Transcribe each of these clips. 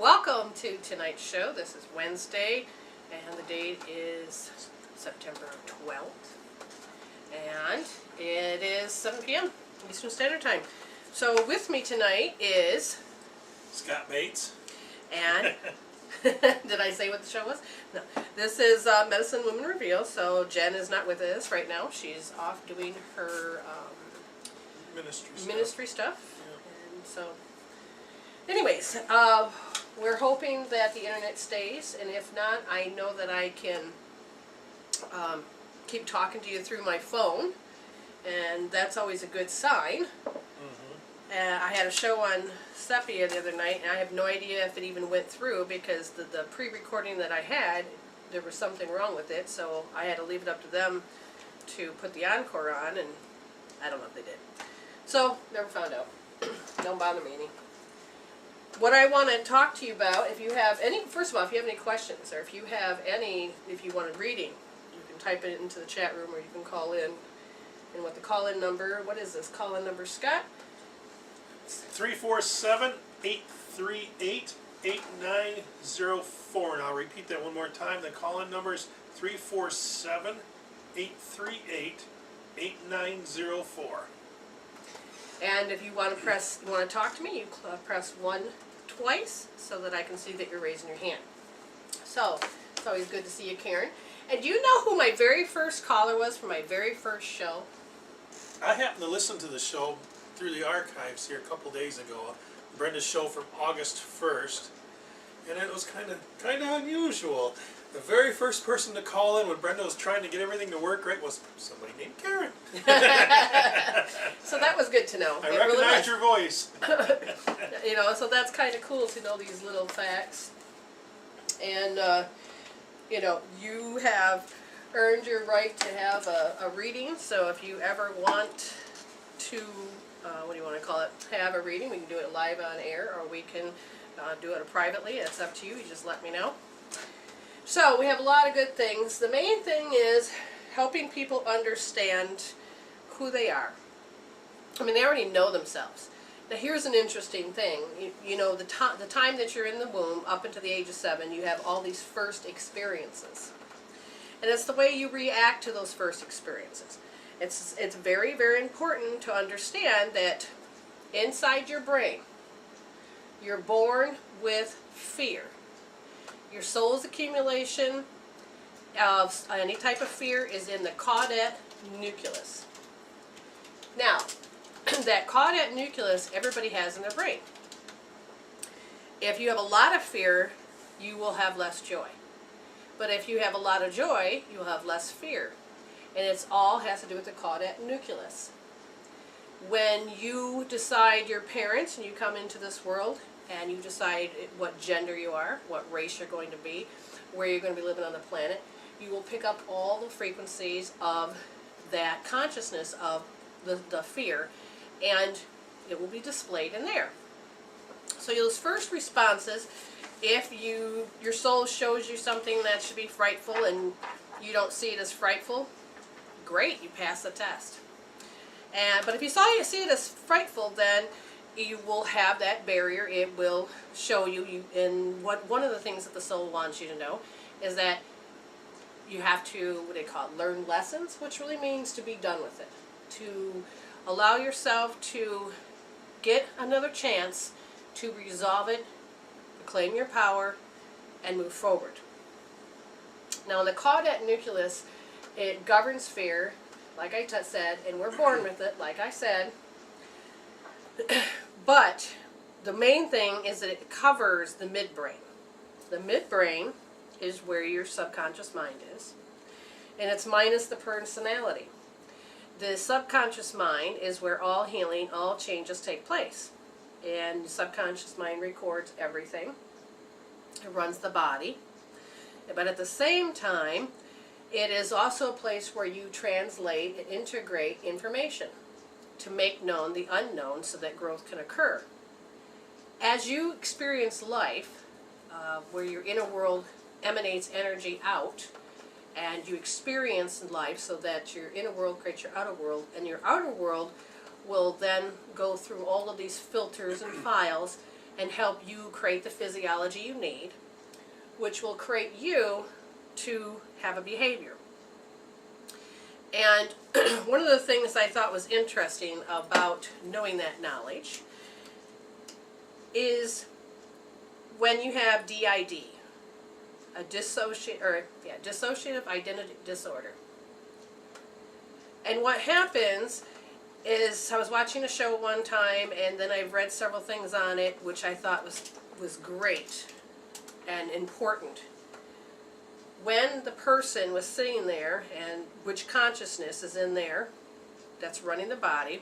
Welcome to tonight's show. This is Wednesday, and the date is September 12th. And it is 7 p.m. Eastern Standard Time. So with me tonight is... Scott Bates. And... Did I say what the show was? No. This is Medicine Women Reveal. So Jen is not with us right now. She's off doing her ministry stuff. Yeah. And so... Anyways, we're hoping that the internet stays, and if not, I know that I can keep talking to you through my phone, and that's always a good sign. I had a show on Sepia the other night, and I have no idea if it even went through because the pre-recording that I had, there was something wrong with it, so I had to leave it up to them to put the encore on, and I don't know if they did. So, never found out. Don't bother me any. What I want to talk to you about, if you have any, first of all, if you have any questions, or if you have any, if you want a reading, you can type it into the chat room, or you can call in. And what the call-in number, what is this call-in number, Scott? 347-838-8904. And I'll repeat that one more time. The call-in number is 347-838-8904. And if you want to talk to me, you press 1 twice so that I can see that you're raising your hand. So, it's always good to see you, Karen. And do you know who my very first caller was for my very first show? I happened to listen to the show through the archives here a couple days ago. Brenda's show from August 1st. And it was kind of unusual. The very first person to call in when Brenda was trying to get everything to work right was somebody named Karen. So that was good to know. I recognized your voice. You know, so that's kind of cool to know these little facts. And, you know, you have earned your right to have a reading. So if you ever want to, what do you want to call it, have a reading, we can do it live on air, or we can do it privately. It's up to you. You just let me know. So we have a lot of good things. The main thing is helping people understand who they are. I mean, they already know themselves. Now here's an interesting thing. You know, the time that you're in the womb, up until the age of 7, you have all these first experiences. And it's the way you react to those first experiences. It's very, very important to understand that inside your brain, you're born with fear. Your soul's accumulation of any type of fear is in the caudate nucleus. Now, that caudate nucleus everybody has in their brain. If you have a lot of fear, you will have less joy. But if you have a lot of joy, you'll have less fear. And it's all has to do with the caudate nucleus. When you decide your parents and you come into this world, and you decide what gender you are, what race you're going to be, where you're going to be living on the planet, you will pick up all the frequencies of that consciousness of the fear, and it will be displayed in there. So those first responses, if your soul shows you something that should be frightful and you don't see it as frightful, great, you pass the test. But if you see it as frightful, then you will have that barrier. It will show you, and one of the things that the soul wants you to know is that you have to, learn lessons, which really means to be done with it. To allow yourself to get another chance to resolve it, claim your power, and move forward. Now, in the caudate nucleus, it governs fear, like I said, and we're born with it, like I said. But the main thing is that it covers the midbrain. The midbrain is where your subconscious mind is, and it's minus the personality. The subconscious mind is where all healing, all changes take place. And the subconscious mind records everything. It runs the body. But at the same time, it is also a place where you translate and integrate information to make known the unknown so that growth can occur. As you experience life, where your inner world emanates energy out, and you experience life so that your inner world creates your outer world, and your outer world will then go through all of these filters and files and help you create the physiology you need, which will create you to have a behavior. And one of the things I thought was interesting about knowing that knowledge is when you have DID, a dissociative identity disorder. And what happens is, I was watching a show one time, and then I've read several things on it, which I thought was great and important. When the person was sitting there, and which consciousness is in there that's running the body,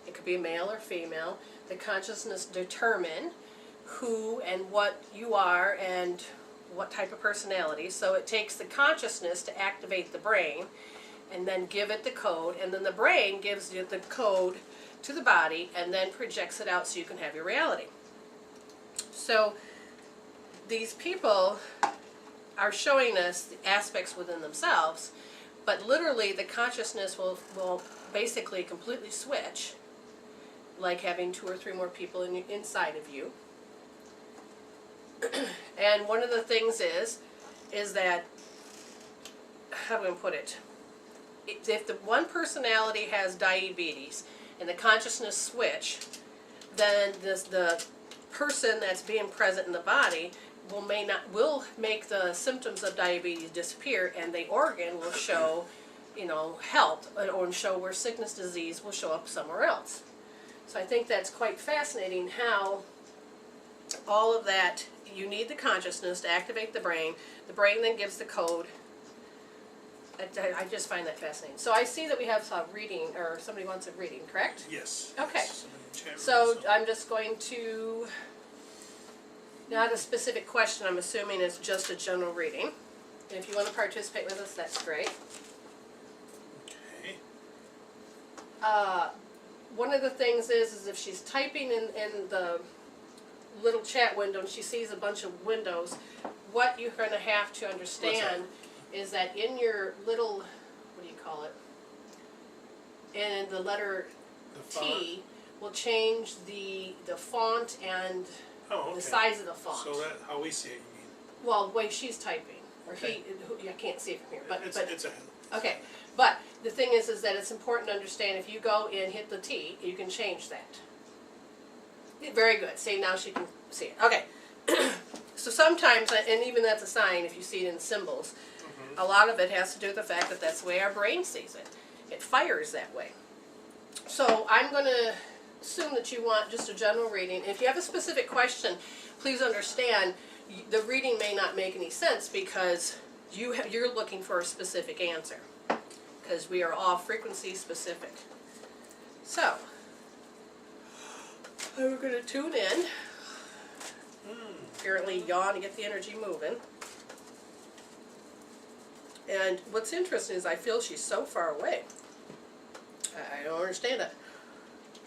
it could be male or female, the consciousness determine who and what you are and what type of personality. So it takes the consciousness to activate the brain and then give it the code, and then the brain gives you the code to the body and then projects it out so you can have your reality. So these people are showing us the aspects within themselves, but literally the consciousness will basically completely switch, like having 2 or 3 more people inside of you. And one of the things is that, how do I put it? If the one personality has diabetes and the consciousness switch, then the person that's being present in the body will make the symptoms of diabetes disappear, and the organ will show, health, or show where sickness, disease will show up somewhere else. So I think that's quite fascinating how all of that, you need the consciousness to activate the brain then gives the code. I just find that fascinating. So I see that we have a reading, or somebody wants a reading, correct? Yes. Okay. Yes. So I'm just going to, not a specific question, I'm assuming it's just a general reading. And if you want to participate with us, that's great. Okay. One of the things is if she's typing in the little chat window and she sees a bunch of windows, what you're going to have to understand is that in your little, what do you call it, in the letter T will change the font and the size of the font. So that how we see it, you mean? Well, the way she's typing, or I can't see it from here, but it's a okay. But the thing is that it's important to understand, if you go and hit the T, you can change that. Very good. See, now she can see it. Okay. So sometimes, and even that's a sign if you see it in symbols, a lot of it has to do with the fact that that's the way our brain sees it. It fires that way. So I'm going to assume that you want just a general reading. If you have a specific question, please understand the reading may not make any sense because you're looking for a specific answer, because we are all frequency specific. So we're going to tune in. Apparently yawn to get the energy moving. And what's interesting is I feel she's so far away. I don't understand it.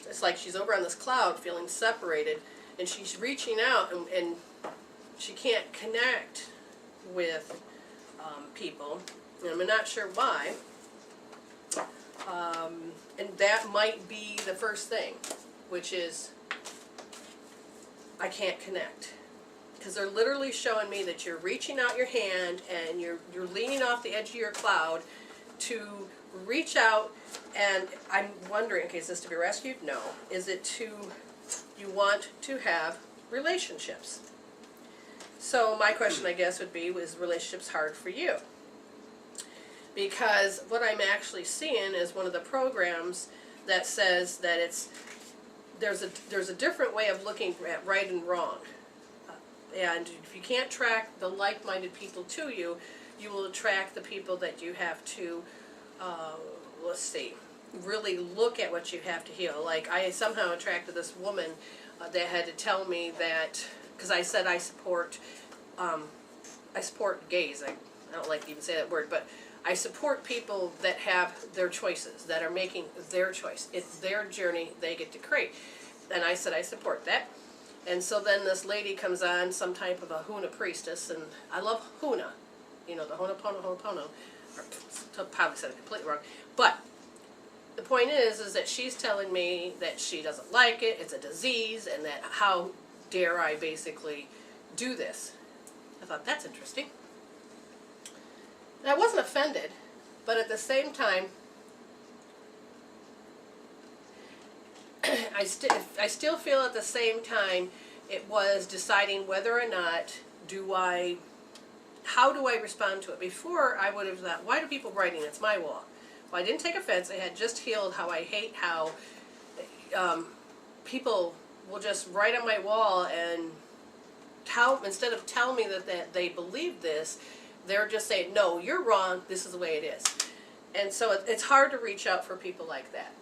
It's like she's over on this cloud feeling separated, and she's reaching out and she can't connect with people. And I'm not sure why. And that might be the first thing, which is I can't connect. Because they're literally showing me that you're reaching out your hand and you're leaning off the edge of your cloud to reach out, and I'm wondering, okay, is this to be rescued? No. Is it you want to have relationships? So my question, I guess, would be, is relationships hard for you? Because what I'm actually seeing is one of the programs that says that there's a different way of looking at right and wrong. And if you can't attract the like-minded people to you, you will attract the people that you have to, really look at what you have to heal. Like, I somehow attracted this woman that had to tell me that, because I said I support gays. I don't like to even say that word, but I support people that have their choices, that are making their choice. It's their journey they get to create. And I said I support that. And so then this lady comes on, some type of a Huna priestess, and I love Huna, the Ho'oponopono, or probably said it completely wrong. But the point is that she's telling me that she doesn't like it, it's a disease, and that how dare I basically do this? I thought, that's interesting. And I wasn't offended, but at the same time, I still feel at the same time it was deciding whether or not how do I respond to it? Before, I would have thought, why do people writing? It's my wall. Well, I didn't take offense. I had just healed how I hate how people will just write on my wall and instead of telling me that they believe this, they're just saying, no, you're wrong, this is the way it is. And so it's hard to reach out for people like that.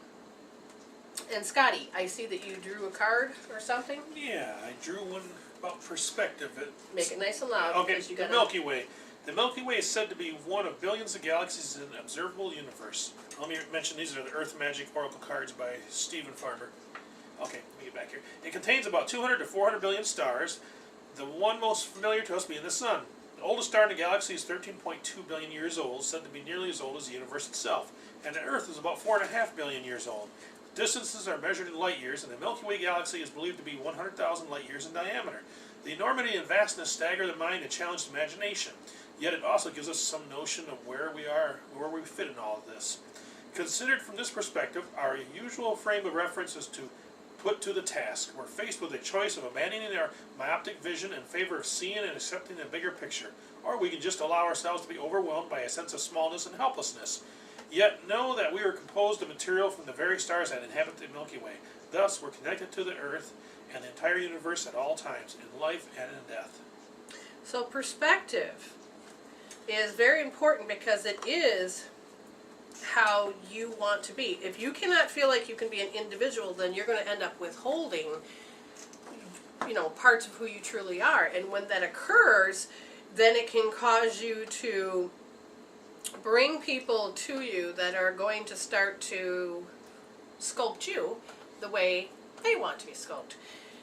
And Scotty, I see that you drew a card or something. Yeah, I drew one about perspective. Make it nice and loud. Okay, the Milky Way. The Milky Way is said to be one of billions of galaxies in an observable universe. Let me mention these are the Earth Magic Oracle cards by Stephen Farmer. Okay, let me get back here. It contains about 200 to 400 billion stars, the one most familiar to us being the Sun. The oldest star in the galaxy is 13.2 billion years old, said to be nearly as old as the universe itself, and the Earth is about 4.5 billion years old. Distances are measured in light years, and the Milky Way galaxy is believed to be 100,000 light years in diameter. The enormity and vastness stagger the mind and challenge the imagination, yet it also gives us some notion of where we are, where we fit in all of this. Considered from this perspective, our usual frame of reference is to put to the task. We're faced with a choice of abandoning our myopic vision in favor of seeing and accepting the bigger picture, or we can just allow ourselves to be overwhelmed by a sense of smallness and helplessness. Yet know that we are composed of material from the very stars that inhabit the Milky Way. Thus, we're connected to the Earth and the entire universe at all times, in life and in death. So perspective is very important because it is how you want to be. If you cannot feel like you can be an individual, then you're going to end up withholding, parts of who you truly are. And when that occurs, then it can cause you to bring people to you that are going to start to sculpt you the way they want to be sculpted.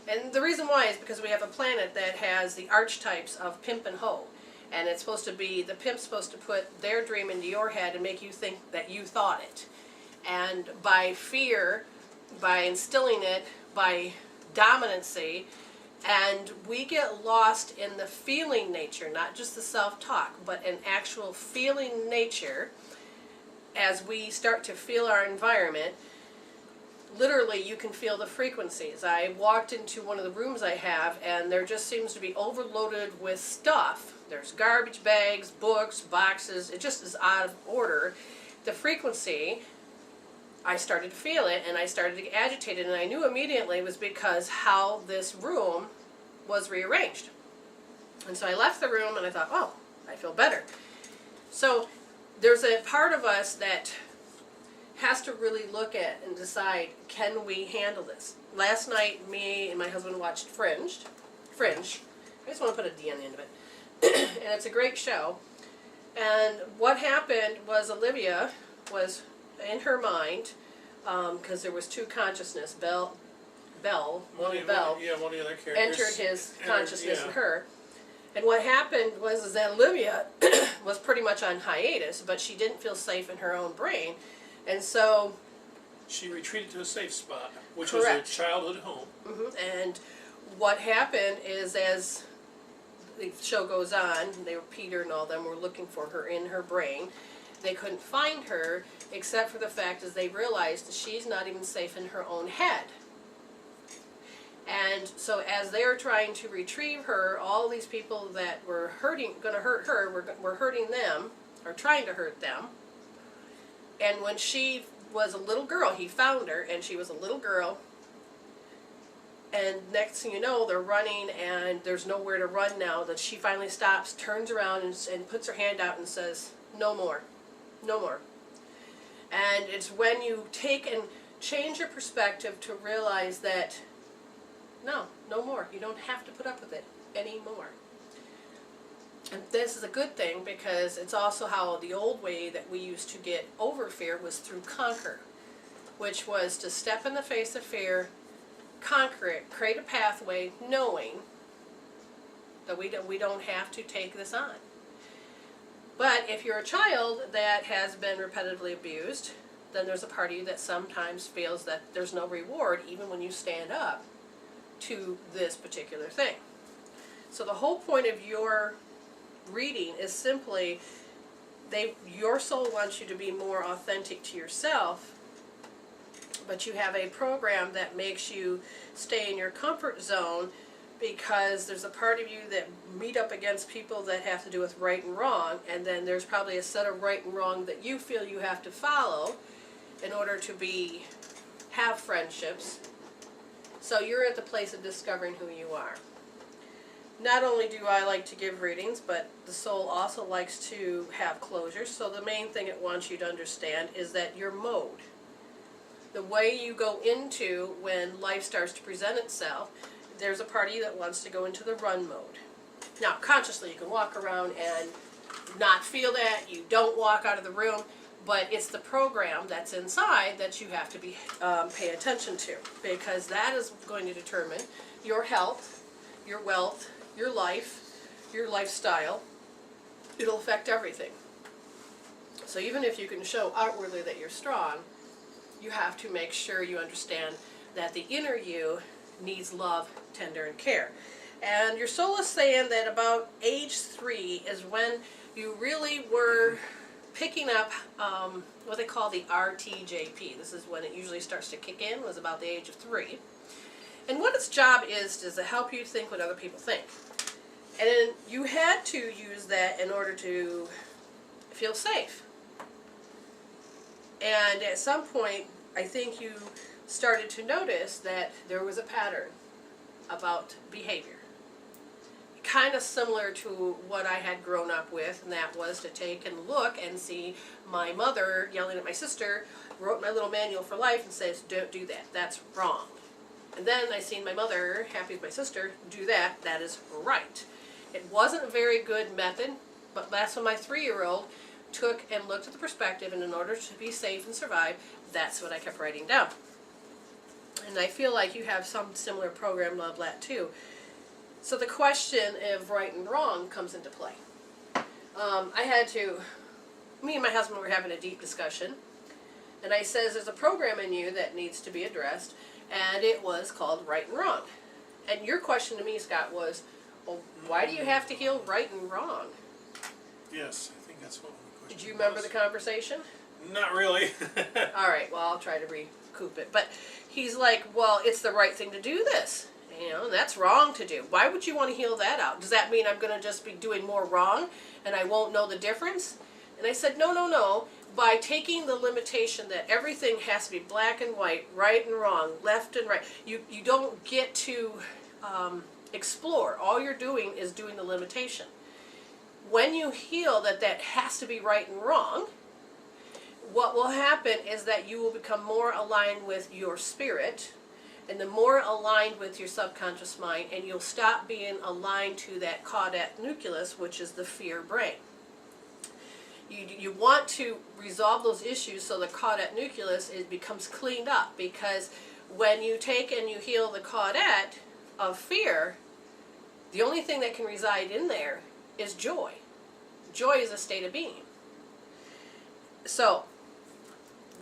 And the reason why is because we have a planet that has the archetypes of pimp and hoe. And it's supposed to be, the pimp's supposed to put their dream into your head and make you think that you thought it. And by fear, by instilling it, by dominancy, and we get lost in the feeling nature, not just the self-talk, but an actual feeling nature as we start to feel our environment. Literally, you can feel the frequencies. I walked into one of the rooms I have, and there just seems to be overloaded with stuff. There's garbage bags, books, boxes. It just is out of order. The frequency, I started to feel it, and I started to get agitated, and I knew immediately it was because how this room was rearranged. And so I left the room, and I thought, oh, I feel better. So there's a part of us that has to really look at and decide, can we handle this? Last night, me and my husband watched Fringe. I just want to put a D on the end of it. And it's a great show. And what happened was Olivia was in her mind, because there was two consciousness. Bell, one of the other characters entered his consciousness in her. And what happened was that Olivia was pretty much on hiatus, but she didn't feel safe in her own brain. And so she retreated to a safe spot, which correct. Was her childhood home. Mm-hmm. And what happened is, as the show goes on, Peter and all them were looking for her in her brain. They couldn't find her, except for the fact is they realized that she's not even safe in her own head. And so as they were trying to retrieve her, all these people that were going to hurt her, were hurting them, or trying to hurt them. And when she was a little girl, he found her, and she was a little girl. And next thing you know, they're running, and there's nowhere to run now. That she finally stops, turns around, and puts her hand out and says, "No more, no more." And it's when you take and change your perspective to realize that, no more. You don't have to put up with it anymore. And this is a good thing because it's also how the old way that we used to get over fear was through conquer, which was to step in the face of fear, conquer it, create a pathway, knowing that we don't have to take this on. But if you're a child that has been repetitively abused, then there's a part of you that sometimes feels that there's no reward even when you stand up to this particular thing. So the whole point of your reading is simply your soul wants you to be more authentic to yourself, but you have a program that makes you stay in your comfort zone because there's a part of you that meet up against people that have to do with right and wrong, and then there's probably a set of right and wrong that you feel you have to follow in order to have friendships. So you're at the place of discovering who you are. Not only do I like to give readings, but the soul also likes to have closure. So the main thing it wants you to understand is that your mode, the way you go into when life starts to present itself, there's a part of you that wants to go into the run mode. Now, consciously, you can walk around and not feel that. You don't walk out of the room, but it's the program that's inside that you have to pay attention to, because that is going to determine your health, your wealth, your life, your lifestyle. It'll affect everything. So even if you can show outwardly that you're strong, you have to make sure you understand that the inner you needs love, tender, and care. And your soul is saying that about age 3 is when you really were picking up what they call the RTJP. This is when it usually starts to kick in, was about the age of 3. And what its job is to help you think what other people think. And then you had to use that in order to feel safe. And at some point, I think you started to notice that there was a pattern about behavior. Kind of similar to what I had grown up with, and that was to take and look and see my mother yelling at my sister, wrote my little manual for life and says, don't do that, that's wrong. And then I seen my mother, happy with my sister, do that, that is right. It wasn't a very good method, but that's when my 3-year-old took and looked at the perspective, and in order to be safe and survive, that's what I kept writing down. And I feel like you have some similar program, Love Lat, too. So the question of right and wrong comes into play. Me and my husband were having a deep discussion, and I says there's a program in you that needs to be addressed, and it was called right and wrong. And your question to me, Scott, was, well, why do you have to heal right and wrong? Yes, I think that's what the question was. Did you remember the conversation? Not really. All right, well, I'll try to recoup it. But he's like, well, it's the right thing to do this. And that's wrong to do. Why would you want to heal that out? Does that mean I'm going to just be doing more wrong and I won't know the difference? And I said, no. By taking the limitation that everything has to be black and white, right and wrong, left and right, you don't get to explore. All you're doing is doing the limitation. When you heal that has to be right and wrong, what will happen is that you will become more aligned with your spirit, and the more aligned with your subconscious mind, and you'll stop being aligned to that caudate nucleus, which is the fear brain. You want to resolve those issues so the caudate nucleus becomes cleaned up, because when you take and you heal the caudate of fear, the only thing that can reside in there is joy. Joy is a state of being. So,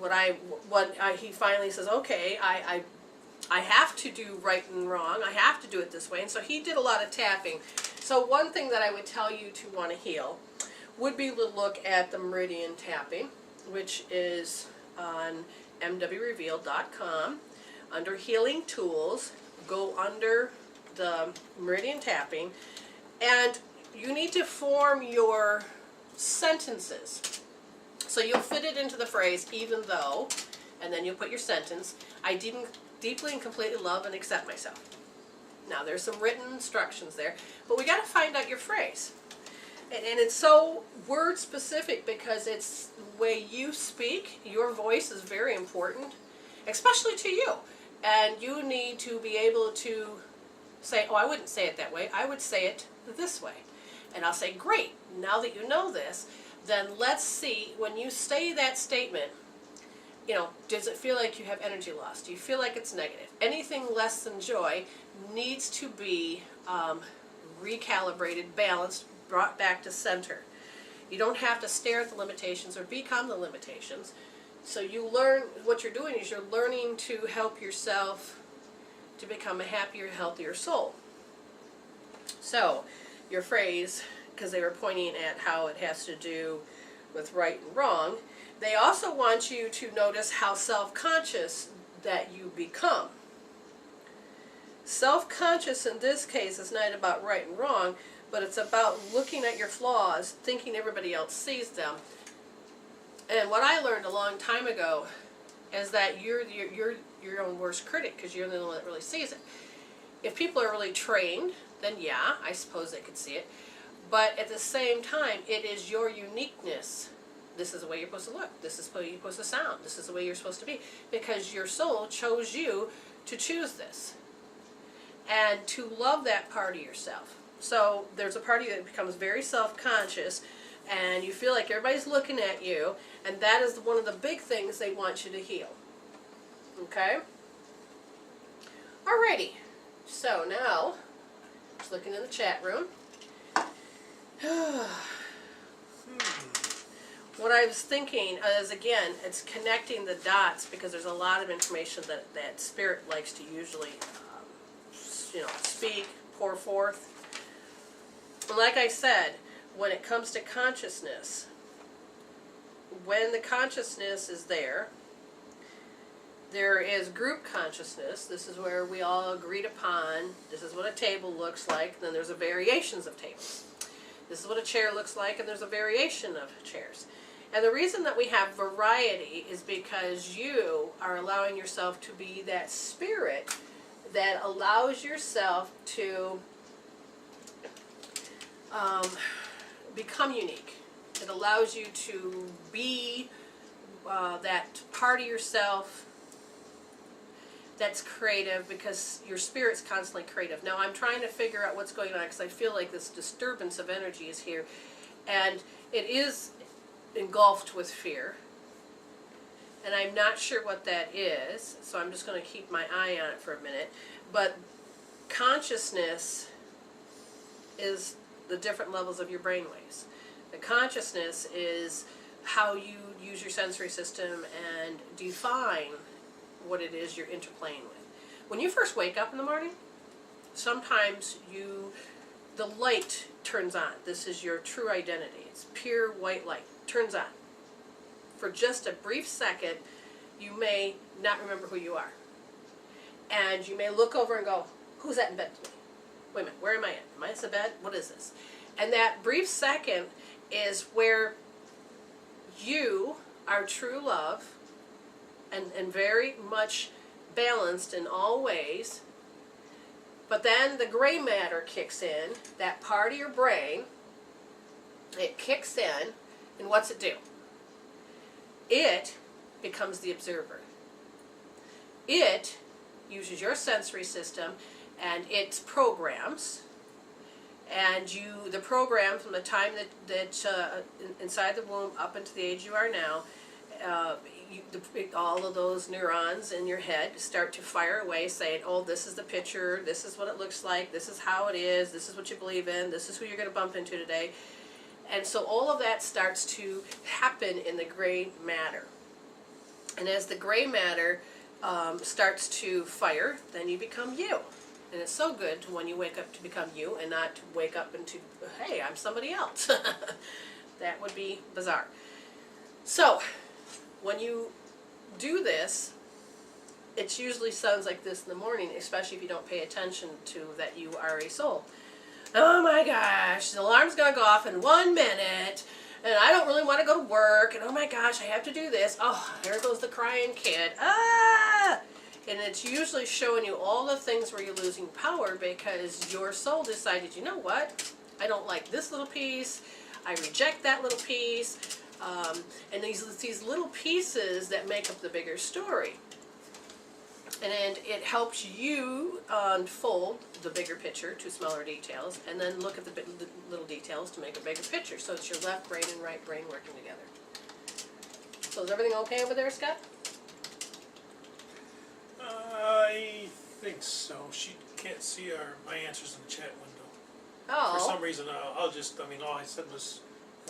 he finally says, okay, I have to do right and wrong. I have to do it this way. And so he did a lot of tapping. So one thing that I would tell you to want to heal would be to look at the meridian tapping, which is on MWRevealed.com. Under Healing Tools, go under the meridian tapping, and you need to form your sentences. So you'll fit it into the phrase, even though, and then you'll put your sentence, I deeply and completely love and accept myself. Now there's some written instructions there, but we got to find out your phrase. And it's so word specific because it's the way you speak. Your voice is very important, especially to you. And you need to be able to say, oh, I wouldn't say it that way. I would say it this way. And I'll say, great, now that you know this, then let's see, when you say that statement, does it feel like you have energy loss? Do you feel like it's negative? Anything less than joy needs to be recalibrated, balanced, brought back to center. You don't have to stare at the limitations or become the limitations. So you learn, what you're doing is you're learning to help yourself to become a happier, healthier soul. So, your phrase, because they were pointing at how it has to do with right and wrong, they also want you to notice how self-conscious that you become. Self-conscious in this case is not about right and wrong, but it's about looking at your flaws, thinking everybody else sees them. And what I learned a long time ago is that you're your own worst critic, because you're the one that really sees it. If people are really trained, then yeah, I suppose they could see it. But at the same time, it is your uniqueness. This is the way you're supposed to look. This is the way you're supposed to sound. This is the way you're supposed to be. Because your soul chose you to choose this. And to love that part of yourself. So there's a part of you that becomes very self-conscious, and you feel like everybody's looking at you, and that is one of the big things they want you to heal. Okay? Alrighty. So now, just looking in the chat room. What I was thinking is, again, it's connecting the dots, because there's a lot of information that Spirit likes to usually, speak, pour forth. And like I said, when it comes to consciousness, when the consciousness is there is group consciousness. This is where we all agreed upon, this is what a table looks like, and then there's a variations of tables. This is what a chair looks like, and there's a variation of chairs. And the reason that we have variety is because you are allowing yourself to be that spirit that allows yourself to become unique. It allows you to be that part of yourself that's creative, because your spirit's constantly creative. Now I'm trying to figure out what's going on, because I feel like this disturbance of energy is here, and it is engulfed with fear, and I'm not sure what that is, so I'm just going to keep my eye on it for a minute. But consciousness is the different levels of your brainwaves. The consciousness is how you use your sensory system and define what it is you're interplaying with. When you first wake up in the morning, sometimes the light turns on. This is your true identity. It's pure white light. Turns on. For just a brief second, you may not remember who you are. And you may look over and go, who's that in bed with me? Wait a minute, where am I at? Am I in the bed? What is this? And that brief second is where you are true love and very much balanced in all ways. But then the gray matter kicks in, that part of your brain, it kicks in, and what's it do? It becomes the observer. It uses your sensory system and its programs, and the program from the time that inside the womb up into the age you are now, all of those neurons in your head start to fire away saying, oh, this is the picture, this is what it looks like, this is how it is, this is what you believe in, this is who you're going to bump into today. And so all of that starts to happen in the gray matter. And as the gray matter starts to fire, then you become you. And it's so good when you wake up to become you and not to wake up into, hey, I'm somebody else. That would be bizarre. So, when you do this, it usually sounds like this in the morning, especially if you don't pay attention to that you are a soul. Oh my gosh, the alarm's going to go off in 1 minute, and I don't really want to go to work, and oh my gosh, I have to do this. Oh, there goes the crying kid. Ah! And it's usually showing you all the things where you're losing power, because your soul decided, you know what? I don't like this little piece. I reject that little piece. And these little pieces that make up the bigger story. And it helps you unfold the bigger picture to smaller details, and then look at the little details to make a bigger picture. So it's your left brain and right brain working together. So is everything okay over there, Scott? I think so. She can't see my answers in the chat window. Oh. For some reason, all I said was,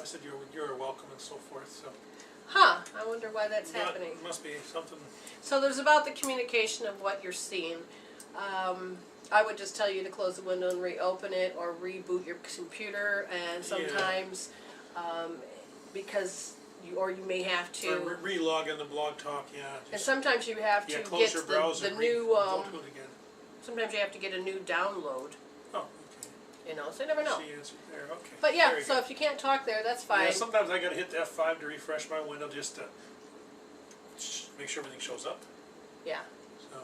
I said you're welcome and so forth. So. Huh, I wonder why that's happening. It must be something. So there's about the communication of what you're seeing. I would just tell you to close the window and reopen it, or reboot your computer, and sometimes, because you may have to. Or re-log in the Blogtalk, And sometimes you have to close get your browser, the new, go to it again. sometimes you have to get a new download, Oh, okay. You know, so you never know. See, answer there, okay. But yeah, Very so good. if you can't talk there, that's fine. Yeah, sometimes I gotta hit the F5 to refresh my window just to make sure everything shows up, Yeah. so.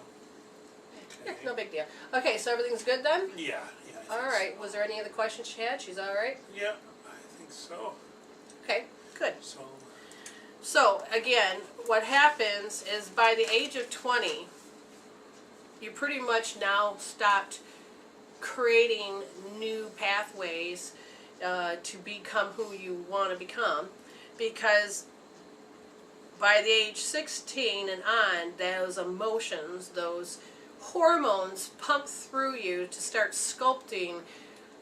Yeah, Okay. no big deal. Okay, so everything's good then? Yeah, I think All right. so. Was there any other questions she had? She's all right? Yeah, I think so. Okay, good. So, again, what happens is by the age of 20, you pretty much now stopped creating new pathways to become who you want to become, because by the age 16 and on, those emotions, those hormones pump through you to start sculpting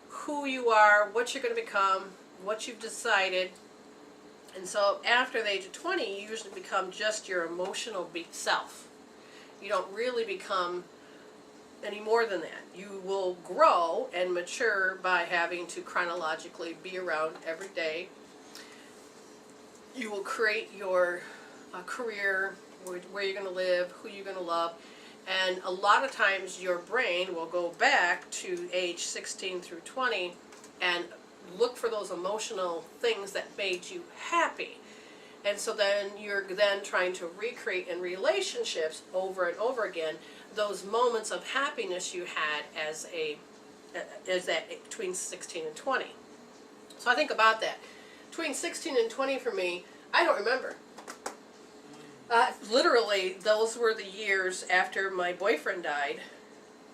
who you are, what you're going to become, what you've decided. And so after the age of 20, you usually become just your emotional self. You don't really become any more than that. You will grow and mature by having to chronologically be around every day. You will create your career, where you're going to live, who you're going to love. And a lot of times your brain will go back to age 16 through 20 and look for those emotional things that made you happy. And so then you're then trying to recreate in relationships over and over again those moments of happiness you had as that between 16 and 20. So I think about that. Between 16 and 20 for me, I don't remember. Literally, those were the years after my boyfriend died,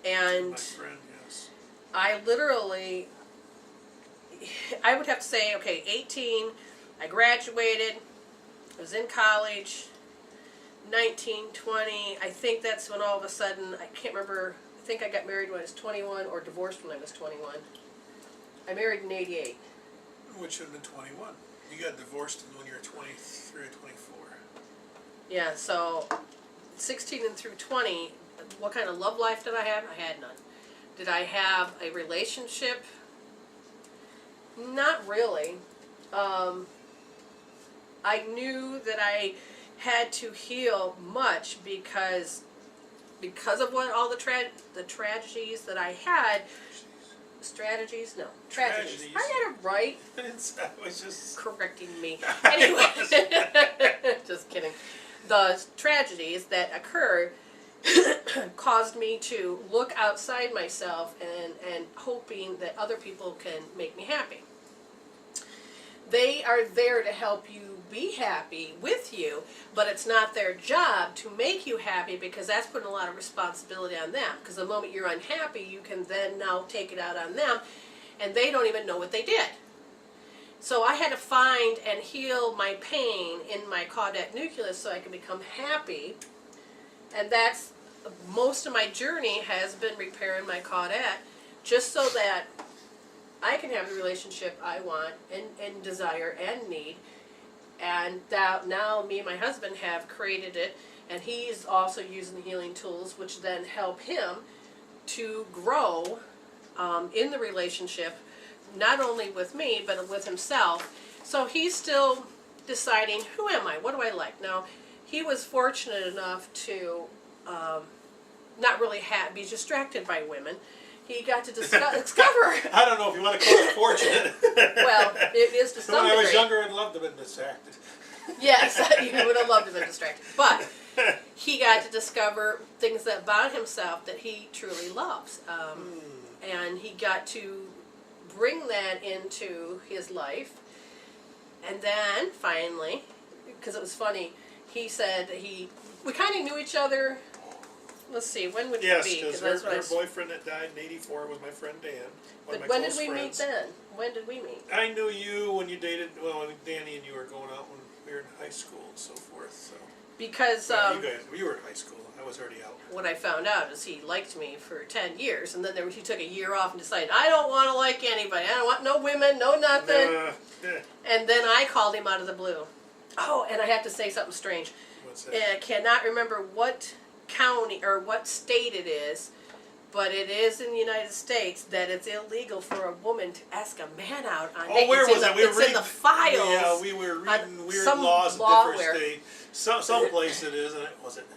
and my friend, yes. I literally, I would have to say, okay, 18, I graduated, I was in college, 19, 20, I think that's when all of a sudden, I can't remember, I think I got married when I was 21 or divorced when I was 21. I married in 88. Which should have been 21. You got divorced when you were 23 or 24. Yeah, so 16 and through 20, what kind of love life did I have? I had none. Did I have a relationship? Not really. I knew that I had to heal much because of what all the tragedies that I had. Strategies? No. Tragedies. I had it right. I was just correcting me. Anyway, just kidding. The tragedies that occurred caused me to look outside myself and hoping that other people can make me happy. They are there to help you be happy with you, but it's not their job to make you happy, because that's putting a lot of responsibility on them. Because the moment you're unhappy, you can then now take it out on them, and they don't even know what they did. So I had to find and heal my pain in my caudate nucleus so I can become happy. And that's most of my journey has been repairing my caudate, just so that I can have the relationship I want and desire and need. And that now me and my husband have created it, and he's also using the healing tools, which then help him to grow in the relationship, not only with me, but with himself. So he's still deciding, who am I? What do I like? Now, he was fortunate enough to not really be distracted by women. He got to discover. I don't know if you want to call it fortunate. Well, it is to some When I was degree. younger, I'd love to have been distracted. Yes, you would have loved to have been distracted. But he got to discover things about himself that he truly loves. And he got to bring that into his life. And then, finally, because it was funny, he said we kind of knew each other. Let's see, when would it be? Yes, because her boyfriend that died in '84 was my friend Dan. But when did we meet then? When did we meet? I knew you when you dated, when Danny and you were going out when we were in high school and so forth. So. Because you were in high school. I was already out. What I found out is he liked me for 10 years, and then he took a year off and decided, I don't want to like anybody. I don't want no women, no nothing. And then I called him out of the blue. Oh, and I have to say something strange. What's that? I cannot remember what county or what state it is, but it is in the United States that it's illegal for a woman to ask a man out on Oh, where was that? It's in the files. Yeah, we were reading weird some laws in law different states. Some place it is, and was it?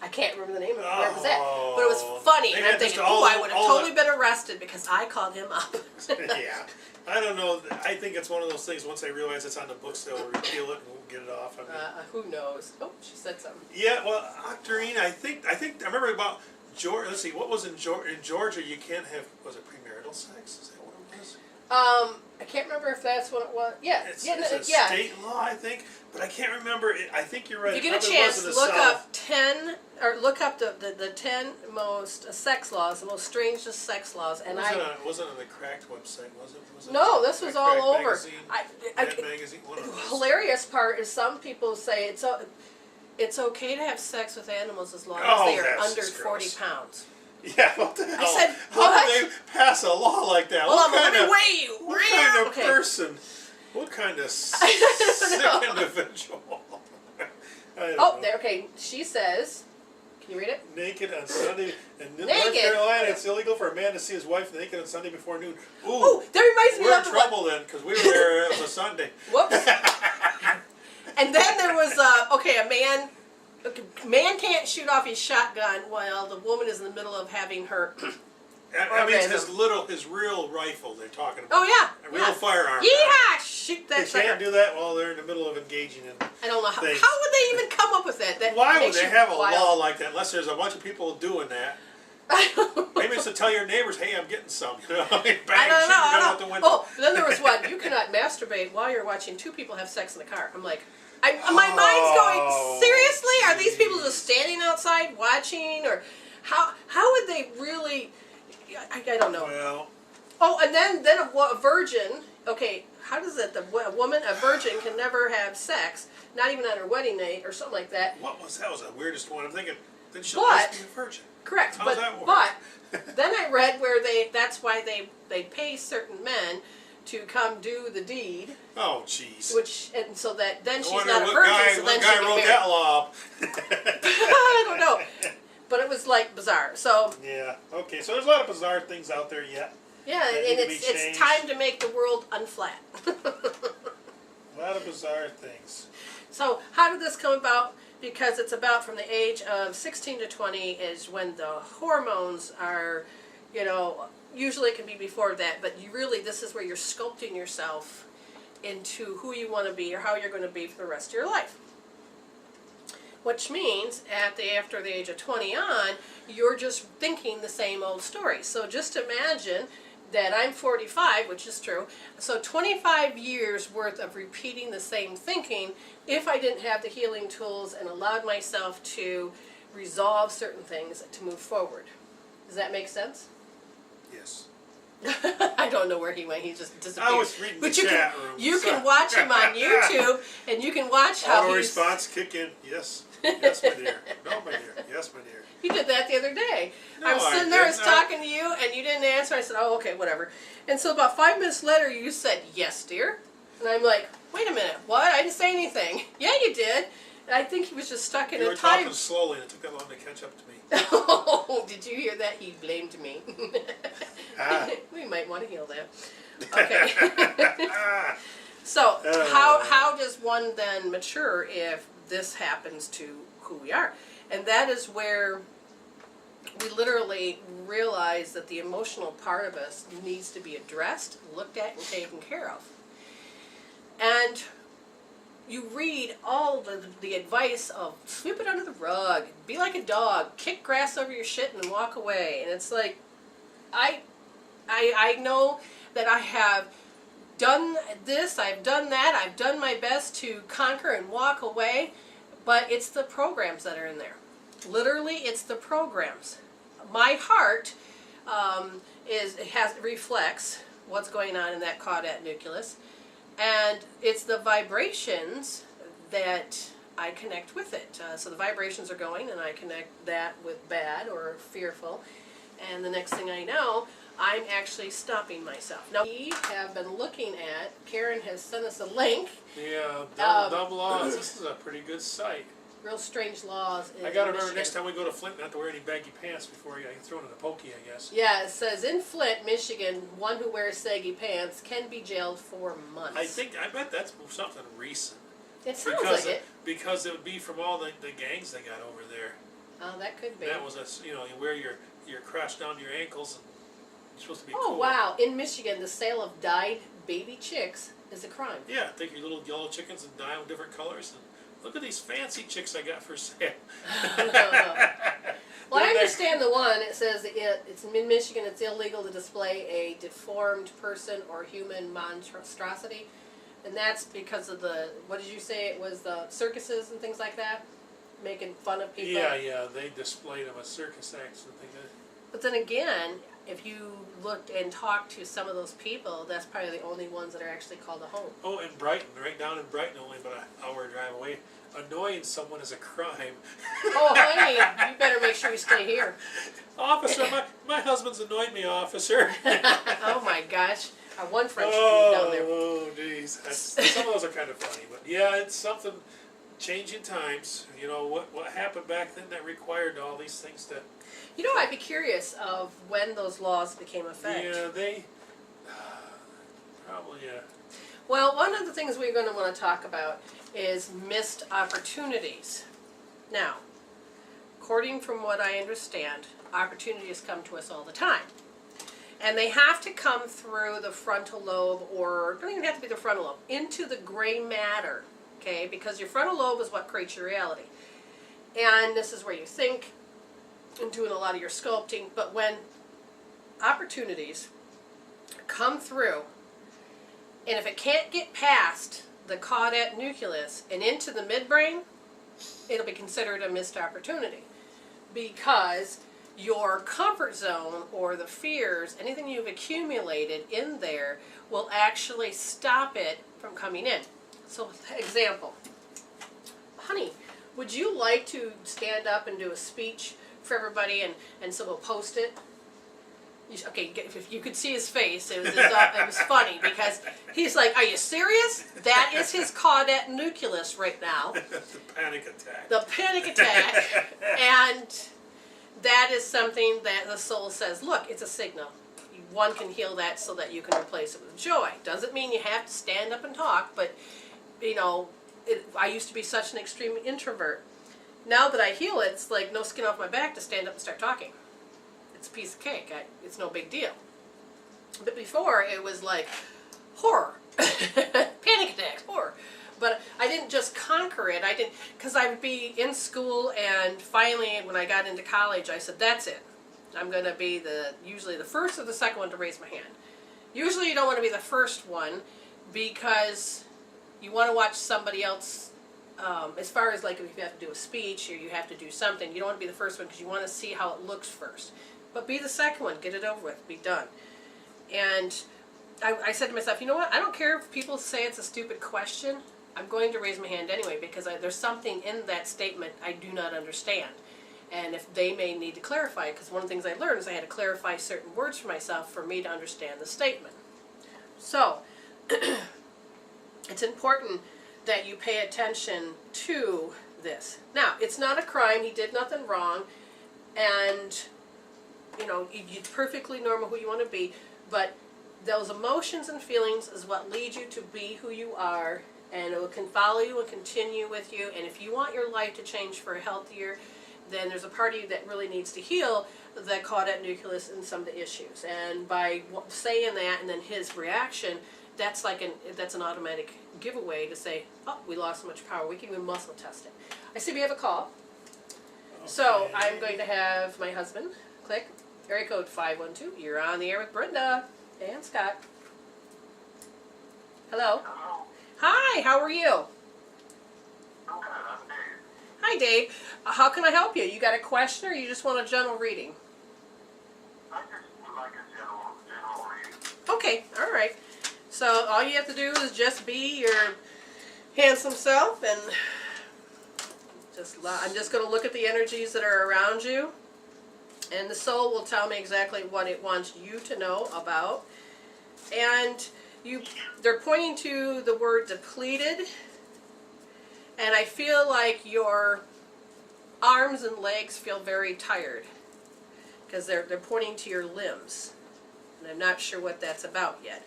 I can't remember the name of it, where it was at, but it was funny, They and had I'm thinking, just all I the- would have all totally been arrested because I called him up. Yeah. I don't know. I think it's one of those things. Once they realize it's on the books, they'll repeal it and we'll get it off. I mean, Who knows? Oh, she said something. yeah. Well, Octarine, I remember about Georgia. Let's see. What was in Georgia? You can't have. Was it premarital sex? Is that what it was? I can't remember if that's what it was. Yeah, It's yeah, a state law, I think, but I can't remember. I think you're right. If you get a It probably was chance, in the look South. up 10, or look up the 10 most sex laws, the most strangest sex laws, and Wasn't on the Cracked website, was it? No, this was all Cracked over. Magazine, Mad Magazine, one of The those. hilarious part is some people say it's okay to have sex with animals as long as Oh, they are that's under just 40 gross. pounds. Yeah, what the hell? said, How what? did they pass a law like that? Hold on, let me of, weigh you. what kind of Okay. person? What kind of sick individual? I don't Oh, know. there. Okay, she says. Can you read it? Naked on Sunday. In North Naked? Carolina, it's illegal for a man to see his wife naked on Sunday before noon. Ooh, Oh, that reminds me we're in of trouble then, because we were there. It was a Sunday. Whoops. And then there was a man can't shoot off his shotgun while the woman is in the middle of having her. I mean, his real rifle they're talking about. Oh yeah. A real firearm. Yeah, shoot that They sucker. can't do that while they're in the middle of engaging in. I don't know how. things. How would they even come up with that? Why would makes they you have a wild. law like that unless there's a bunch of people doing that? Maybe it's to tell your neighbors, hey, I'm getting some. You know, bang, I don't shoot know. your gun out the window. Oh, then there was one. You cannot masturbate while you're watching two people have sex in the car. I'm like, my mind's going. Seriously, are these people just standing outside watching, or how would they really? I don't know. Well, Oh, and then a virgin. Okay, how does it? A virgin can never have sex, not even on her wedding night or something like that. that was the weirdest one. I'm thinking, then she'll But- always be a virgin. Correct, How's that work? but then I read where that's why they pay certain men to come do the deed, Oh, jeez. and so that then I she's wonder not a what virgin, guy, so what then guy she can wrote marry. that law up. I don't know, but it was like bizarre. So Yeah. Okay. So there's a lot of bizarre things out there yet. yeah, That and need to be it's changed. time to make the world unflat. A lot of bizarre things. So how did this come about? Because it's about from the age of 16 to 20 is when the hormones are, usually it can be before that, but this is where you're sculpting yourself into who you want to be or how you're going to be for the rest of your life. Which means after the age of 20 on, you're just thinking the same old story. So just imagine that I'm 45, which is true, so 25 years worth of repeating the same thinking if I didn't have the healing tools and allowed myself to resolve certain things to move forward. Does that make sense? Yes. I don't know where he went. He just disappeared. I was reading the But you chat can room. you can watch him on YouTube, and you can watch how Auto he's. response kick in. Yes. Yes, my dear. No, my dear. Yes, my dear. He did that the other day. No, I was sitting there, I was didn't. talking to you, and you didn't answer. I said, oh, okay, whatever. And so about 5 minutes later, you said, yes, dear. And I'm like, wait a minute, what? I didn't say anything. Yeah, you did. And I think he was just stuck in You a were time. talking slowly, and it took that long to catch up to me. Oh, did you hear that? He blamed me. Ah. We might want to heal that. Okay. So, how does one then mature if this happens to who we are? And that is where we literally realize that the emotional part of us needs to be addressed, looked at, and taken care of. And you read all the advice of sweep it under the rug, be like a dog, kick grass over your shit and walk away. And it's like, I know that I have done this, I've done that, I've done my best to conquer and walk away, but it's the programs that are in there. Literally, it's the programs. My heart reflects what's going on in that caudate nucleus, and it's the vibrations that I connect with it. So the vibrations are going, and I connect that with bad or fearful, and the next thing I know, I'm actually stopping myself. Now, we have been looking at, Karen has sent us a link. Yeah, double odds. This is a pretty good site. real strange laws in I gotta Michigan. remember next time we go to Flint not to wear any baggy pants before you get thrown in the pokey, I guess. Yeah, it says in Flint, Michigan, one who wears saggy pants can be jailed for months. I bet that's something recent. It sounds like it. Because it would be from all the gangs they got over there. Oh, that could be. That was you wear your crotch down to your ankles, and you're supposed to be Oh, cool. wow. In Michigan, the sale of dyed baby chicks is a crime. Yeah, take your little yellow chickens and dye them different colors. And look at these fancy chicks I got for sale. Well, I understand the one. It says it's in Michigan. It's illegal to display a deformed person or human monstrosity, and that's because of what did you say? It was the circuses and things like that, making fun of people. Yeah, they displayed them as circus acts and things. But then again, if you looked and talked to some of those people, that's probably the only ones that are actually called a home. Oh, in Brighton, right down in Brighton, only about an hour drive away. Annoying someone is a crime. Oh, honey, you better make sure you stay here. Officer, my husband's annoyed me, officer. Oh my gosh, our one French food down there. Oh, geez. Some of those are kind of funny, but yeah, it's something. Changing times. You know what happened back then that required all these things to. You know, I'd be curious of when those laws became effect. Yeah, they probably Well, one of the things we're going to want to talk about is missed opportunities. Now, according from what I understand, opportunities come to us all the time. And they have to come through the frontal lobe, or don't even have to be the frontal lobe, into the gray matter, okay? Because your frontal lobe is what creates your reality. And this is where you think and doing a lot of your sculpting. But when opportunities come through, and if it can't get past the caudate nucleus and into the midbrain, it'll be considered a missed opportunity. Because your comfort zone or the fears, anything you've accumulated in there, will actually stop it from coming in. So, example, honey, would you like to stand up and do a speech for everybody, and so we'll post it? Okay, if you could see his face, it was funny because he's like, "Are you serious? That is his caudate nucleus right now." the panic attack. The panic attack, and that is something that the soul says, "Look, it's a signal. One can heal that so that you can replace it with joy." Doesn't mean you have to stand up and talk, but you know, I used to be such an extreme introvert. Now that I heal it, it's like no skin off my back to stand up and start talking. It's a piece of cake. It's no big deal. But before, it was like horror. Panic attacks, horror. But I didn't just conquer it. I didn't, because I would be in school, and finally, when I got into college, I said, that's it. I'm going to be usually the first or the second one to raise my hand. Usually you don't want to be the first one, because you want to watch somebody else. As far as like if you have to do a speech or you have to do something, you don't want to be the first one because you want to see how it looks first. But be the second one, get it over with, be done. And I said to myself, you know what, I don't care if people say it's a stupid question, I'm going to raise my hand anyway because there's something in that statement I do not understand. And if they may need to clarify it, because one of the things I learned is I had to clarify certain words for myself for me to understand the statement. So, it's important that you pay attention to this. Now, it's not a crime, he did nothing wrong, and you know, you're perfectly normal who you want to be, but those emotions and feelings is what lead you to be who you are, and it can follow you and continue with you. And if you want your life to change for healthier, then there's a part of you that really needs to heal the caudate nucleus and some of the issues. And by saying that and then his reaction, that's an automatic giveaway to say, oh, we lost so much power, we can even muscle test it. I see we have a call. Okay. So I'm going to have my husband click area code 512. You're on the air with Brenda and Scott. Hello. Hello. Hi, how are you? I'm good. I'm Dave. Hi, Dave. How can I help you? You got a question or you just want a general reading? I just would like a general reading. Okay, all right. So all you have to do is just be your handsome self, and I'm just going to look at the energies that are around you, and the soul will tell me exactly what it wants you to know about. And they're pointing to the word depleted, and I feel like you're arms and legs feel very tired because they're pointing to your limbs. And I'm not sure what that's about yet.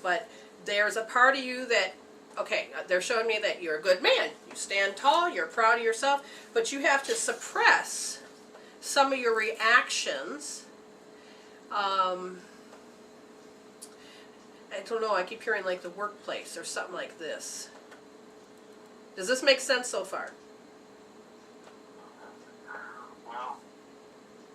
But there's a part of you that, okay, they're showing me that you're a good man. You stand tall, you're proud of yourself, but you have to suppress some of your reactions. I don't know, I keep hearing like the workplace or something like this. Does this make sense so far? Well,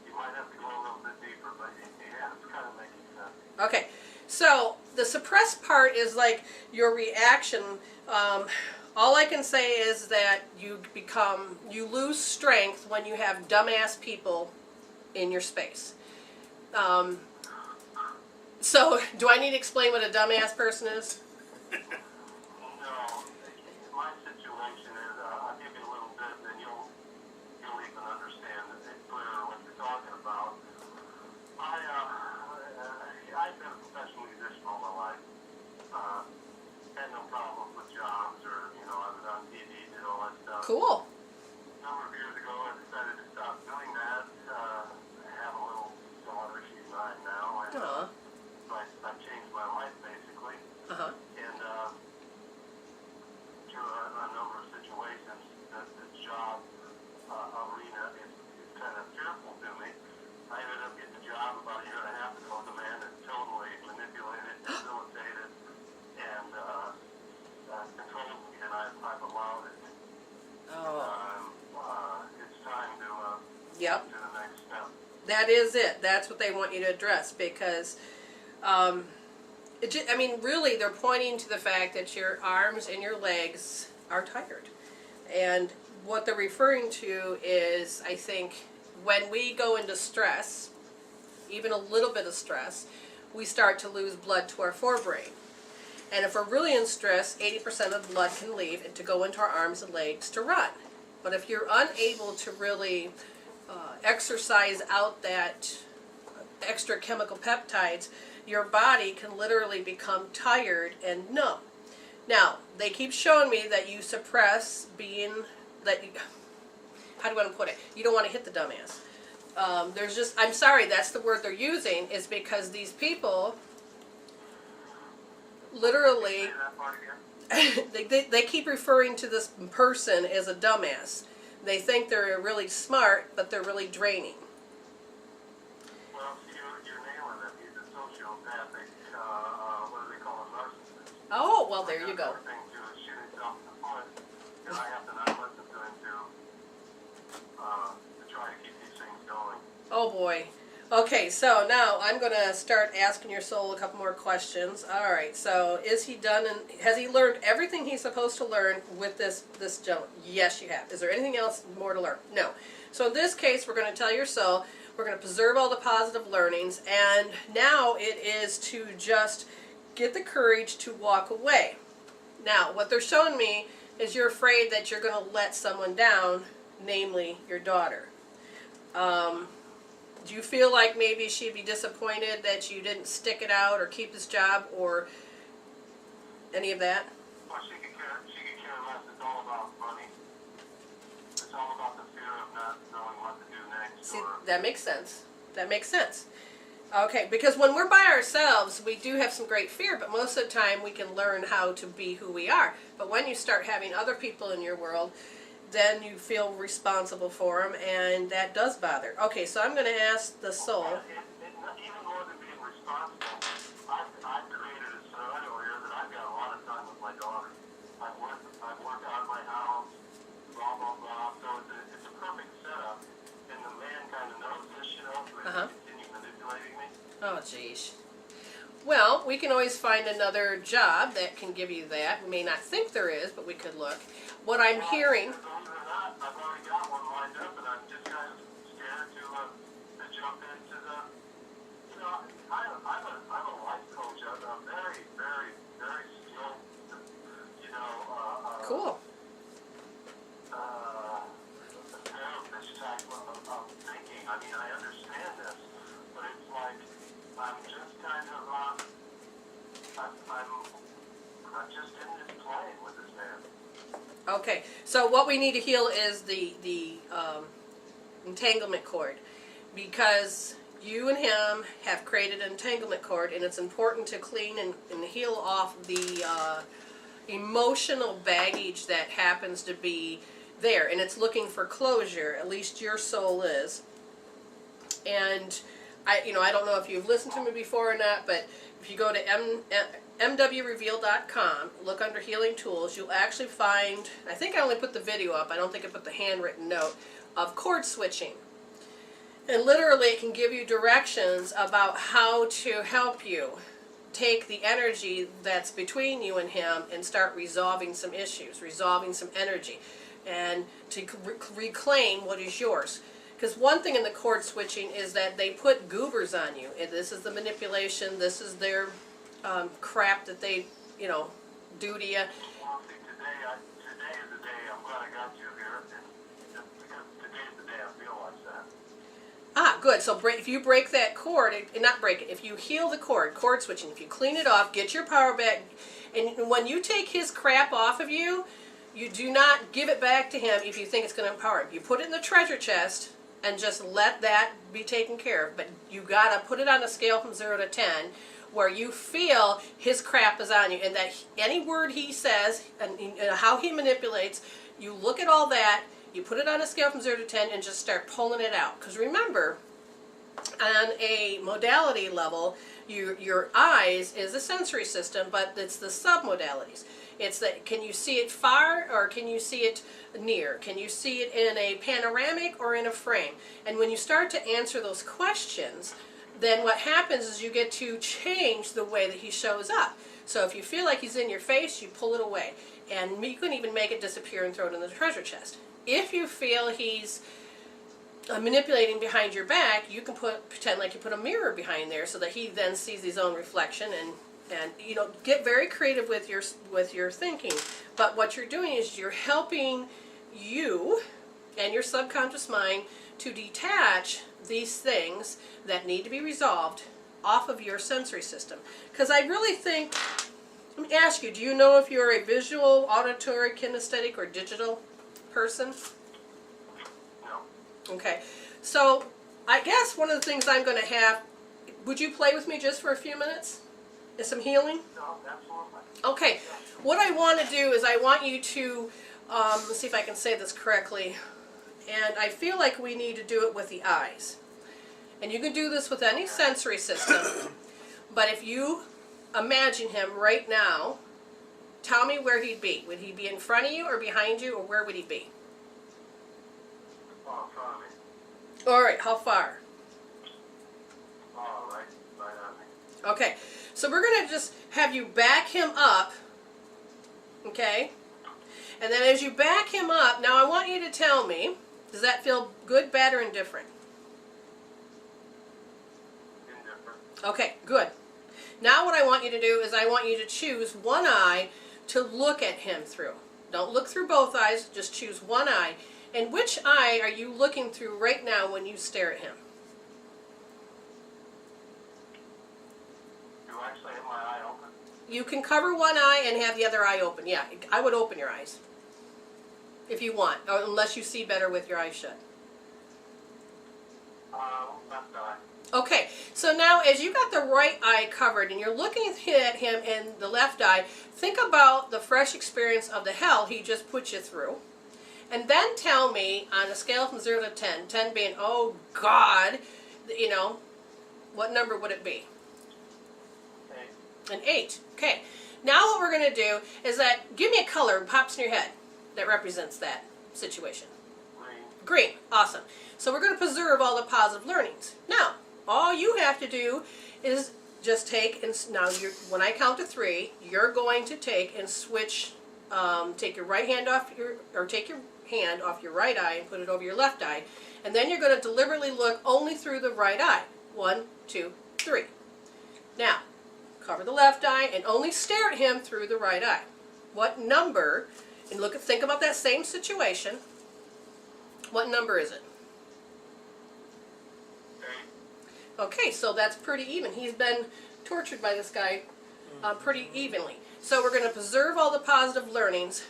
you might have to go a little bit deeper, but yeah, it's kind of making sense. Okay, so the suppressed part is like your reaction. All I can say is that you lose strength when you have dumbass people in your space. So, do I need to explain what a dumbass person is? No, my situation is, I'll give you a little bit, and you'll even understand it clearer what you're talking about. I've been a professional musician all my life. Had no problems with jobs or, I was on TV, did all that stuff. Cool. A number of years ago, I decided to stop doing that. I have a little daughter, she's 9 now, and Uh-huh. so I changed my life basically. Uh-huh. And through a number of situations, the job arena is kind of fearful to me. I ended up getting a job about a year and a half ago with a man that totally manipulated, facilitated, and controlled me, and I've allowed it. Oh. It's time to Yep. do the next step. That is it. That's what they want you to address because, really, they're pointing to the fact that your arms and your legs are tired. And what they're referring to is, I think, when we go into stress, even a little bit of stress, we start to lose blood to our forebrain. And if we're really in stress, 80% of the blood can leave and to go into our arms and legs to run. But if you're unable to really exercise out that extra chemical peptides, your body can literally become tired and numb. Now, they keep showing me that you suppress how do I want to put it? You don't want to hit the dumbass. I'm sorry, that's the word they're using, is because these people literally, Say that part again? they keep referring to this person as a dumbass. They think they're really smart, but they're really draining. Well, see, you're nailing it. He's a sociopathic, what do they call a narcissist? Oh, well, there you go. Thing to shoot himself in the foot, and I have to not listen to him to try to keep these things going. Oh boy. Okay, so now I'm going to start asking your soul a couple more questions. All right, so is he done, and has he learned everything he's supposed to learn with this gentleman? Yes, you have. Is there anything else more to learn? No. So in this case, we're going to tell your soul, we're going to preserve all the positive learnings, and now it is to just get the courage to walk away. Now, what they're showing me is you're afraid that you're going to let someone down, namely your daughter. Do you feel like maybe she'd be disappointed that you didn't stick it out or keep this job or any of that? Well, she could care less. It's all about money. It's all about the fear of not knowing what to do next. See, that makes sense. That makes sense. Okay, because when we're by ourselves, we do have some great fear, but most of the time we can learn how to be who we are. But when you start having other people in your world, then you feel responsible for them, and that does bother. Okay, so I'm going to ask the soul. Even more than being responsible, I've created a scenario here that I've got a lot of time with my daughter. I've worked out of my house, blah, blah, blah. So it's a perfect setup, and the man kind of knows this, so he can continue manipulating me. Oh, geez. Well, we can always find another job that can give you that. We may not think there is, but we could look. What I'm hearing... Believe it or not, I've already got one lined up, and I'm just kind of scared to jump into the... I'm a life coach. I'm very, very, very skilled, Cool. therapist type of thinking. I mean, I understand this, but it's like I'm just kind of I'm just in this plane with this man. Okay, so what we need to heal is entanglement cord, because you and him have created an entanglement cord, and it's important to clean and heal off the emotional baggage that happens to be there, and it's looking for closure. At least your soul is. And I don't know if you've listened to me before or not, but if you go to MWReveal.com, look under Healing Tools, you'll actually find, I think I only put the video up, I don't think I put the handwritten note, of cord switching. And literally it can give you directions about how to help you take the energy that's between you and him and start resolving some issues, resolving some energy, and to reclaim what is yours. Because one thing in the cord switching is that they put goobers on you. And this is the manipulation, this is their crap that they, do to you. Well, see, today is the day, I'm glad I got you here, and because today is the day I feel like that. Ah, good. So if you break that cord, not break it, if you heal the cord switching, if you clean it off, get your power back, and when you take his crap off of you, you do not give it back to him if you think it's going to empower him. You put it in the treasure chest and just let that be taken care of. But you got to put it on a scale from 0 to 10 where you feel his crap is on you, and that any word he says and how he manipulates, you look at all that, you put it on a scale from 0 to 10 and just start pulling it out. Because remember, on a modality level, your eyes is a sensory system, but it's the submodalities. It's that, can you see it far or can you see it near? Can you see it in a panoramic or in a frame? And when you start to answer those questions, then what happens is you get to change the way that he shows up. So if you feel like he's in your face, you pull it away. And you can even make it disappear and throw it in the treasure chest. If you feel he's manipulating behind your back, you can pretend like you put a mirror behind there so that he then sees his own reflection, and get very creative with your thinking. But what you're doing is you're helping you and your subconscious mind to detach these things that need to be resolved off of your sensory system. Because I really think, let me ask you, do you know if you're a visual, auditory, kinesthetic, or digital person? No. Okay, so I guess one of the things I'm going to have, would you play with me just for a few minutes? Is some healing? No, absolutely. Okay, what I want to do is I want you to, let's see if I can say this correctly, and I feel like we need to do it with the eyes. And you can do this with any sensory system, but if you imagine him right now, tell me where he'd be. Would he be in front of you or behind you, or where would he be? Oh, in front of me. All right, how far? Oh, right on me. Okay, so we're going to just have you back him up, okay? And then as you back him up, now I want you to tell me, does that feel good, bad, or indifferent? Indifferent. Okay, good. Now what I want you to do is I want you to choose one eye to look at him through. Don't look through both eyes, just choose one eye. And which eye are you looking through right now when you stare at him? Do I actually have my eye open? You can cover one eye and have the other eye open. Yeah, I would open your eyes if you want, or unless you see better with your eyes shut. Left eye. Okay, so now as you got the right eye covered and you're looking at him in the left eye, think about the fresh experience of the hell he just put you through. And then tell me, on a scale from 0 to 10, 10 being, oh God, what number would it be? 8. An 8. Okay. Now what we're going to do is that, give me a color that pops in your head that represents that situation. Green. Green. Awesome. So we're going to preserve all the positive learnings. Now, all you have to do is just take, and now when I count to 3, you're going to take and switch, take your right hand off take your hand off your right eye and put it over your left eye. And then you're going to deliberately look only through the right eye. 1, 2, 3. Now, cover the left eye and only stare at him through the right eye. What number, and think about that same situation, what number is it? 8. Okay, so that's pretty even. He's been tortured by this guy pretty evenly. So we're going to preserve all the positive learnings.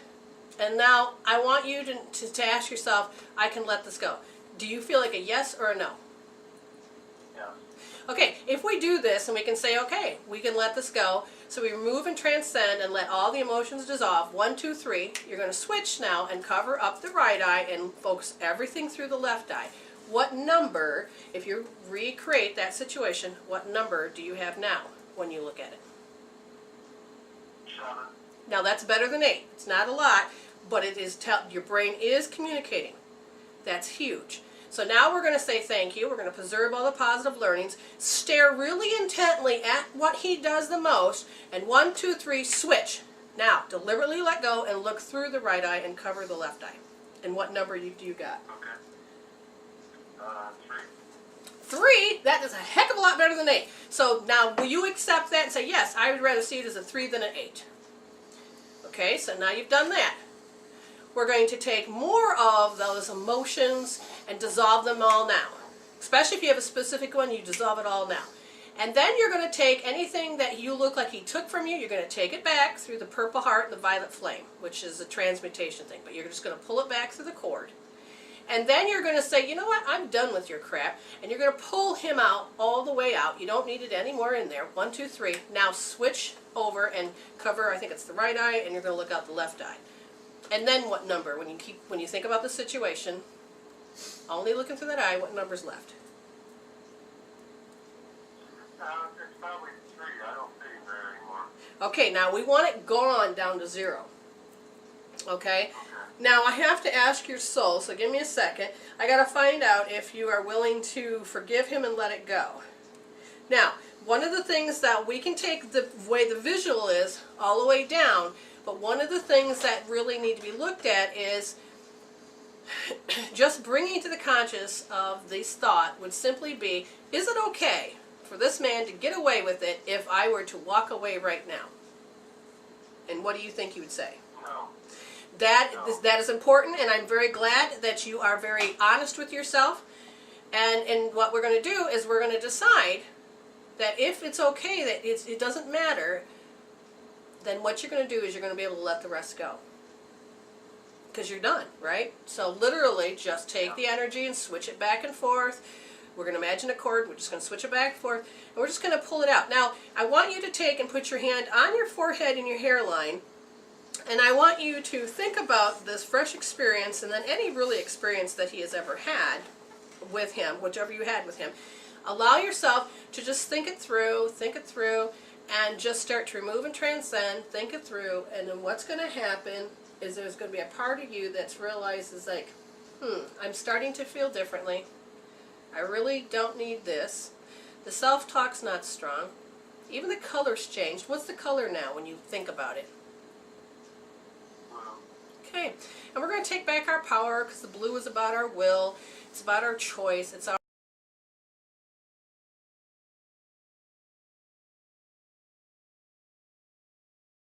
And now I want you to ask yourself, I can let this go. Do you feel like a yes or a no? Yes. Okay, if we do this and we can say, okay, we can let this go. So we remove and transcend and let all the emotions dissolve. 1, 2, 3. You're going to switch now and cover up the right eye and focus everything through the left eye. What number, if you recreate that situation, what number do you have now when you look at it? 7. Now that's better than 8. It's not a lot, but it is your brain is communicating. That's huge. So now we're going to say thank you. We're going to preserve all the positive learnings. Stare really intently at what he does the most. And 1, 2, 3, switch. Now, deliberately let go and look through the right eye and cover the left eye. And what number do you got? Okay. 3. 3? That is a heck of a lot better than 8. So now, will you accept that and say, yes, I would rather see it as a 3 than an 8? Okay, so now you've done that. We're going to take more of those emotions and dissolve them all now. Especially if you have a specific one, you dissolve it all now. And then you're going to take anything that you look like he took from you, you're going to take it back through the purple heart and the violet flame, which is a transmutation thing. But you're just going to pull it back through the cord. And then you're going to say, you know what, I'm done with your crap. And you're going to pull him out all the way out. You don't need it anymore in there. 1, 2, 3. Now switch over and cover, I think it's the right eye, and you're going to look out the left eye. And then what number? When you think about the situation, only looking through that eye, what number's left? It's probably 3. I don't see him there anymore. Okay, now we want it gone down to 0. Okay? Now I have to ask your soul, so give me a second. I got to find out if you are willing to forgive him and let it go. Now, one of the things that we can take the way the visual is all the way down, but one of the things that really need to be looked at is just bringing to the conscious of this thought would simply be, is it okay for this man to get away with it if I were to walk away right now? And what do you think you would say? No. That is important, and I'm very glad that you are very honest with yourself. And what we're going to do is we're going to decide that if it's okay, that it doesn't matter, then what you're going to do is you're going to be able to let the rest go. Because you're done, right? So literally just take the energy and switch it back and forth. We're going to imagine a cord. We're just going to switch it back and forth. And we're just going to pull it out. Now, I want you to take and put your hand on your forehead and your hairline. And I want you to think about this fresh experience and then any really experience that he has ever had with him, whichever you had with him. Allow yourself to just think it through, and just start to remove and transcend, think it through, and then what's going to happen is there's going to be a part of you that's realizes like, I'm starting to feel differently. I really don't need this. The self-talk's not strong. Even the color's changed. What's the color now when you think about it? Blue. Okay, and we're going to take back our power because the blue is about our will. It's about our choice. It's our